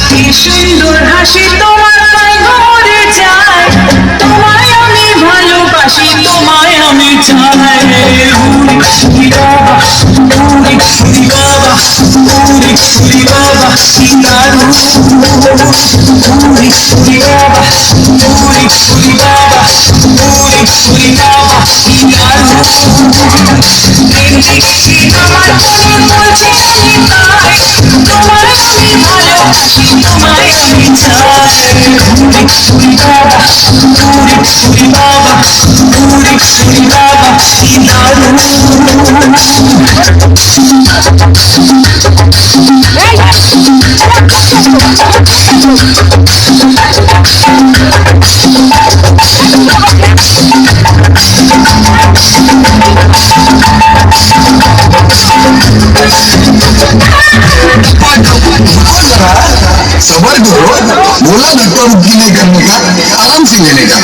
কি সুন্দর হাসি তোমার ঘরে যায়, তোমায় আমি ভালোবাসি, তোমায় আমি চাই। উরি বাবা, উরি উরি বাবা, উরি উরি বাবা কি দারুণ। উরি উরি বাবা, উরি উরি বাবা, উরি উরি বাবা কি দারুণ। আমার মনে বলছে আমি তাই, তোমায় আমি ভালোবাসি, তোমায় আমি চাই। উরি উরি বাবা, উরি উরি বাবা, উরি উরি বাবা কি দারুণ। सबर करो, बोला धक्का मुक्की नहीं करने का, आराम से लेने का।